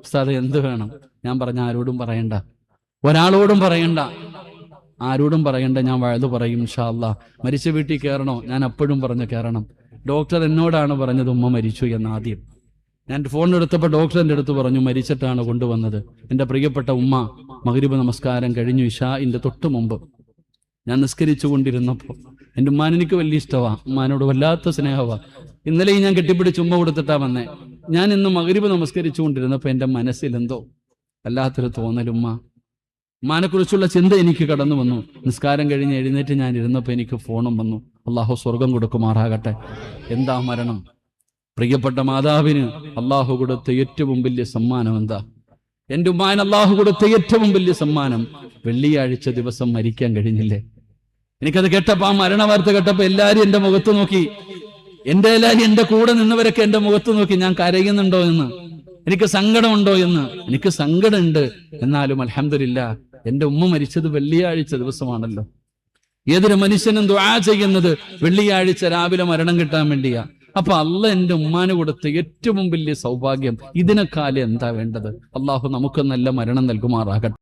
ഉസ്താദ് എന്ത് വേണം? ഞാൻ പറഞ്ഞ ആരോടും പറയണ്ട, ഒരാളോടും പറയണ്ട, ആരോടും പറയണ്ട, ഞാൻ വഴുതു പറയും ഇൻഷാ അല്ലാഹ്. മരിച്ച വീട്ടിൽ കയറണോ? ഞാൻ അപ്പോഴും പറഞ്ഞു കയറണം. ഡോക്ടർ എന്നോടാണ് പറഞ്ഞത് ഉമ്മ മരിച്ചു എന്ന്. ആദ്യം ഞാൻ ഫോൺ എടുത്തപ്പോൾ ഡോക്ടർ എൻ്റെ അടുത്ത് പറഞ്ഞു മരിച്ചിട്ടാണ് കൊണ്ടുവന്നത്. എൻ്റെ പ്രിയപ്പെട്ട ഉമ്മ മഗ്രിബ് നമസ്കാരം കഴിഞ്ഞു ഇശാഇന്റെ തൊട്ട് മുമ്പ് ഞാൻ നിസ്കരിച്ചു കൊണ്ടിരുന്നപ്പോൾ, എൻ്റെ ഉമ്മാൻ എനിക്ക് വലിയ ഇഷ്ടമാണ്, ഉമ്മാനോട് വല്ലാത്ത സ്നേഹമാണ്. ഇന്നലെയും ഞാൻ കെട്ടിപ്പിടിച്ച് ഉമ്മ കൊടുത്തിട്ടാ വന്നേ. ഞാൻ ഇന്ന് മഗ്രിബ് നമസ്കരിച്ചു കൊണ്ടിരുന്നപ്പോൾ എൻ്റെ മനസ്സിൽ എന്തോ വല്ലാത്തൊരു തോന്നൽ, ഉമ്മാനെ കുറിച്ചുള്ള ചിന്ത എനിക്ക് കടന്നു വന്നു. നിസ്കാരം കഴിഞ്ഞ് എഴുന്നേറ്റ് ഞാൻ ഇരുന്നപ്പോൾ എനിക്ക് ഫോണും വന്നു. അള്ളാഹു സ്വർഗം കൊടുക്കുമാറാകട്ടെ. എന്താ മരണം? പ്രിയപ്പെട്ട മാതാവിന് അള്ളാഹു കൊടുത്ത ഏറ്റവും വലിയ സമ്മാനം എന്താ? എൻ്റെ ഉമ്മാൻ അള്ളാഹു കൊടുത്ത ഏറ്റവും വലിയ സമ്മാനം വെള്ളിയാഴ്ച ദിവസം മരിക്കാൻ കഴിഞ്ഞില്ലേ? എനിക്കത് കേട്ടപ്പോൾ, ആ മരണ വാർത്ത കേട്ടപ്പോൾ എല്ലാവരും എൻ്റെ മുഖത്ത് നോക്കി. എൻ്റെ കൂടെ നിന്നവരൊക്കെ എൻ്റെ മുഖത്ത് നോക്കി, ഞാൻ കരയുന്നുണ്ടോ എന്ന്, എനിക്ക് സങ്കടമുണ്ടോ എന്ന്. എനിക്ക് സങ്കടമുണ്ട്, എന്നാലും അൽഹംദുലില്ലാഹ് എൻ്റെ ഉമ്മ മരിച്ചത് വെള്ളിയാഴ്ച ദിവസമാണല്ലോ. ഏതൊരു മനുഷ്യനും ദുആ ചെയ്യുന്നത് വെള്ളിയാഴ്ച രാവിലെ മരണം കിട്ടാൻ വേണ്ടിയാ. അപ്പൊ അള്ളാഹ് എൻ്റെ ഉമ്മാന് കൊടുത്ത ഏറ്റവും വലിയ സൗഭാഗ്യം, ഇതിനെക്കാലം എന്താ വേണ്ടത്? അള്ളാഹു നമുക്ക് നല്ല മരണം നൽകുമാറാകട്ടെ.